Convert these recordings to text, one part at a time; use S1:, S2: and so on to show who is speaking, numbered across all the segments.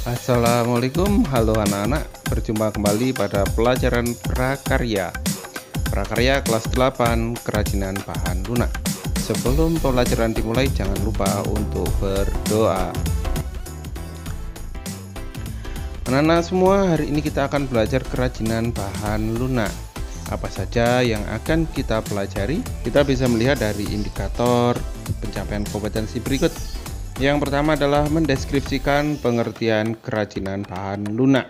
S1: Assalamualaikum, halo anak-anak. Berjumpa kembali pada pelajaran prakarya. Prakarya kelas 8, kerajinan bahan lunak. Sebelum pelajaran dimulai, jangan lupa untuk berdoa. Anak-anak semua, hari ini kita akan belajar kerajinan bahan lunak. Apa saja yang akan kita pelajari? Kita bisa melihat dari indikator pencapaian kompetensi berikut. Yang pertama adalah mendeskripsikan pengertian kerajinan bahan lunak.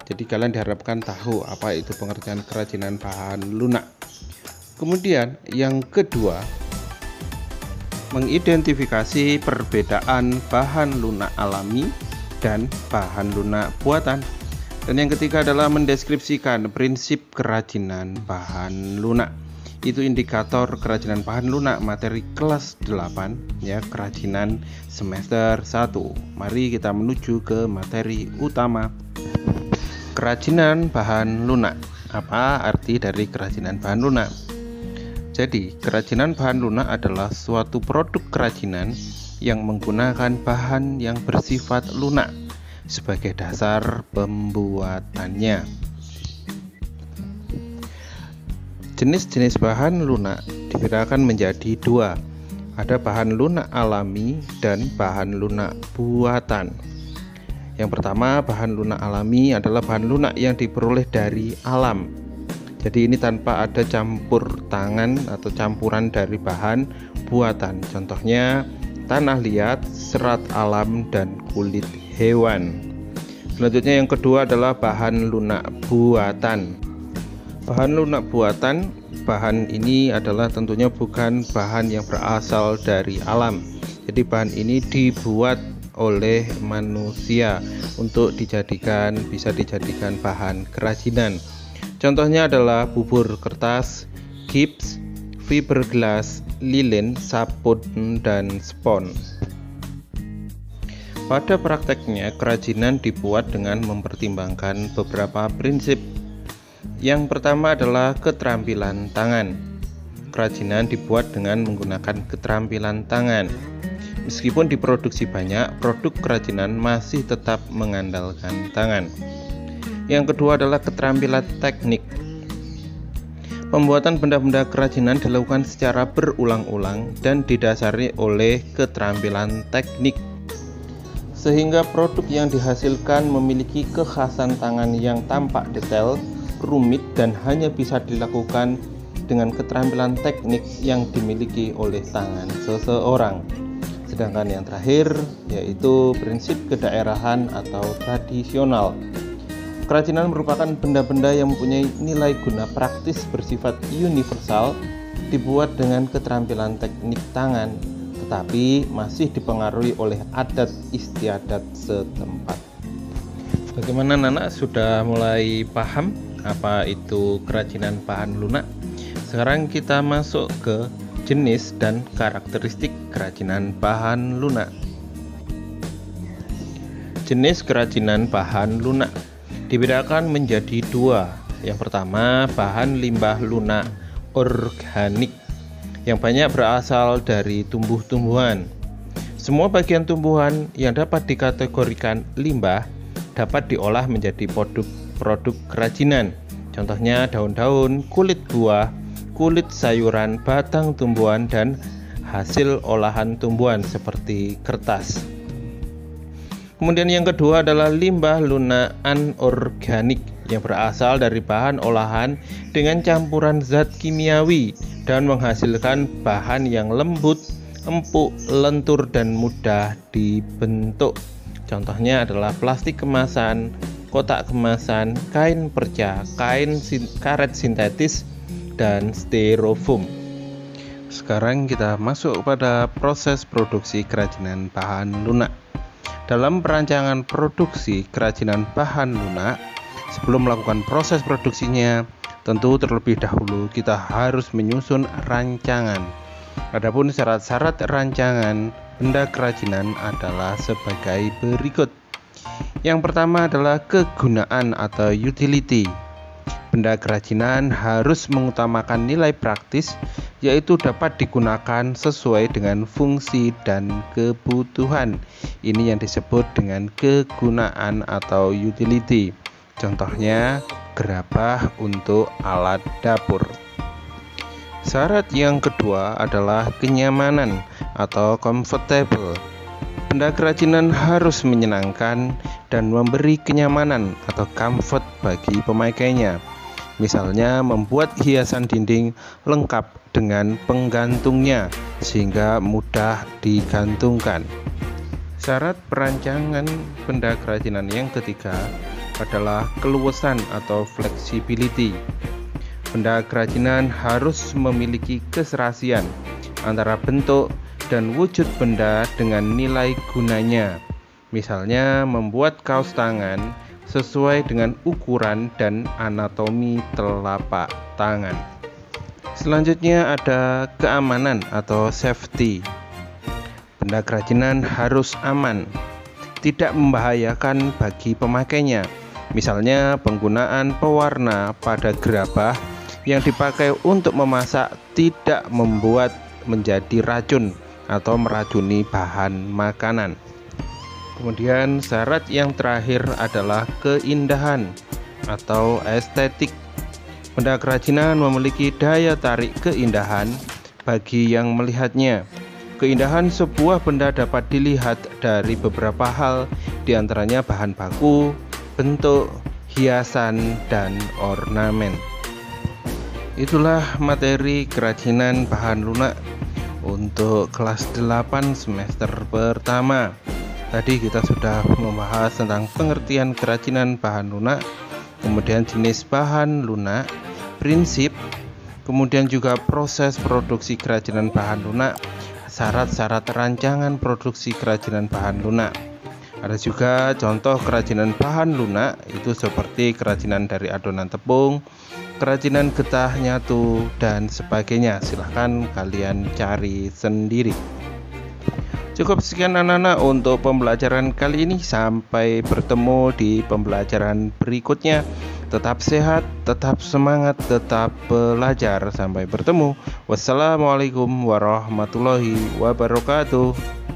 S1: Jadi kalian diharapkan tahu apa itu pengertian kerajinan bahan lunak. Kemudian yang kedua, mengidentifikasi perbedaan bahan lunak alami dan bahan lunak buatan. Dan yang ketiga adalah mendeskripsikan prinsip kerajinan bahan lunak. Itu indikator kerajinan bahan lunak materi kelas 8 ya, kerajinan semester 1. Mari kita menuju ke materi utama. Kerajinan bahan lunak. Apa arti dari kerajinan bahan lunak? Jadi, kerajinan bahan lunak adalah suatu produk kerajinan yang menggunakan bahan yang bersifat lunak sebagai dasar pembuatannya. Jenis-jenis bahan lunak dibedakan menjadi dua. Ada bahan lunak alami dan bahan lunak buatan. Yang pertama, bahan lunak alami adalah bahan lunak yang diperoleh dari alam. Jadi ini tanpa ada campur tangan atau campuran dari bahan buatan. Contohnya tanah liat, serat alam, dan kulit hewan. Selanjutnya yang kedua adalah bahan lunak buatan. Bahan lunak buatan, bahan ini adalah tentunya bukan bahan yang berasal dari alam. Jadi bahan ini dibuat oleh manusia untuk bisa dijadikan bahan kerajinan. Contohnya adalah bubur kertas, gips, fiberglass, lilin, sabun, dan spons. Pada prakteknya, kerajinan dibuat dengan mempertimbangkan beberapa prinsip. Yang pertama adalah keterampilan tangan. Kerajinan dibuat dengan menggunakan keterampilan tangan. Meskipun diproduksi banyak, produk kerajinan masih tetap mengandalkan tangan. Yang kedua adalah keterampilan teknik. Pembuatan benda-benda kerajinan dilakukan secara berulang-ulang dan didasari oleh keterampilan teknik, sehingga produk yang dihasilkan memiliki kekhasan tangan yang tampak detail, rumit, dan hanya bisa dilakukan dengan keterampilan teknik yang dimiliki oleh tangan seseorang. Sedangkan yang terakhir yaitu prinsip kedaerahan atau tradisional. Kerajinan merupakan benda-benda yang mempunyai nilai guna praktis bersifat universal, dibuat dengan keterampilan teknik tangan, tetapi masih dipengaruhi oleh adat istiadat setempat. Bagaimana anak-anak, sudah mulai paham apa itu kerajinan bahan lunak? Sekarang kita masuk ke jenis dan karakteristik kerajinan bahan lunak. Jenis kerajinan bahan lunak dibedakan menjadi dua. Yang pertama, bahan limbah lunak organik yang banyak berasal dari tumbuh-tumbuhan. Semua bagian tumbuhan yang dapat dikategorikan limbah dapat diolah menjadi produk kerajinan. Contohnya daun-daun, kulit buah, kulit sayuran, batang tumbuhan, dan hasil olahan tumbuhan seperti kertas. Kemudian yang kedua adalah limbah lunak anorganik yang berasal dari bahan olahan dengan campuran zat kimiawi dan menghasilkan bahan yang lembut, empuk, lentur, dan mudah dibentuk. Contohnya adalah plastik kemasan, kotak kemasan, kain perca, karet sintetis, dan styrofoam. Sekarang kita masuk pada proses produksi kerajinan bahan lunak. Dalam perancangan produksi kerajinan bahan lunak, sebelum melakukan proses produksinya, tentu terlebih dahulu kita harus menyusun rancangan. Adapun syarat-syarat rancangan benda kerajinan adalah sebagai berikut. Yang pertama adalah kegunaan atau utility. Benda kerajinan harus mengutamakan nilai praktis, yaitu dapat digunakan sesuai dengan fungsi dan kebutuhan. Ini yang disebut dengan kegunaan atau utility. Contohnya, gerabah untuk alat dapur. Syarat yang kedua adalah kenyamanan atau comfortable. Benda kerajinan harus menyenangkan dan memberi kenyamanan atau comfort bagi pemakainya. Misalnya membuat hiasan dinding lengkap dengan penggantungnya sehingga mudah digantungkan. Syarat perancangan benda kerajinan yang ketiga adalah keluasan atau flexibility. Benda kerajinan harus memiliki keserasian antara bentuk dan wujud benda dengan nilai gunanya. Misalnya membuat kaos tangan sesuai dengan ukuran dan anatomi telapak tangan. Selanjutnya ada keamanan atau safety. Benda kerajinan harus aman, tidak membahayakan bagi pemakainya. Misalnya penggunaan pewarna pada gerabah yang dipakai untuk memasak tidak membuat menjadi racun atau meracuni bahan makanan. Kemudian syarat yang terakhir adalah keindahan atau estetik. Benda kerajinan memiliki daya tarik keindahan bagi yang melihatnya. Keindahan sebuah benda dapat dilihat dari beberapa hal, diantaranya bahan baku, bentuk, hiasan, dan ornamen. Itulah materi kerajinan bahan lunak untuk kelas 8 semester pertama. Tadi kita sudah membahas tentang pengertian kerajinan bahan lunak, kemudian jenis bahan lunak, prinsip, kemudian juga proses produksi kerajinan bahan lunak, syarat-syarat rancangan produksi kerajinan bahan lunak. Ada juga contoh kerajinan bahan lunak, itu seperti kerajinan dari adonan tepung, kerajinan getah nyatu, dan sebagainya. Silahkan kalian cari sendiri. Cukup sekian anak-anak untuk pembelajaran kali ini. Sampai bertemu di pembelajaran berikutnya. Tetap sehat, tetap semangat, tetap belajar. Sampai bertemu. Wassalamualaikum warahmatullahi wabarakatuh.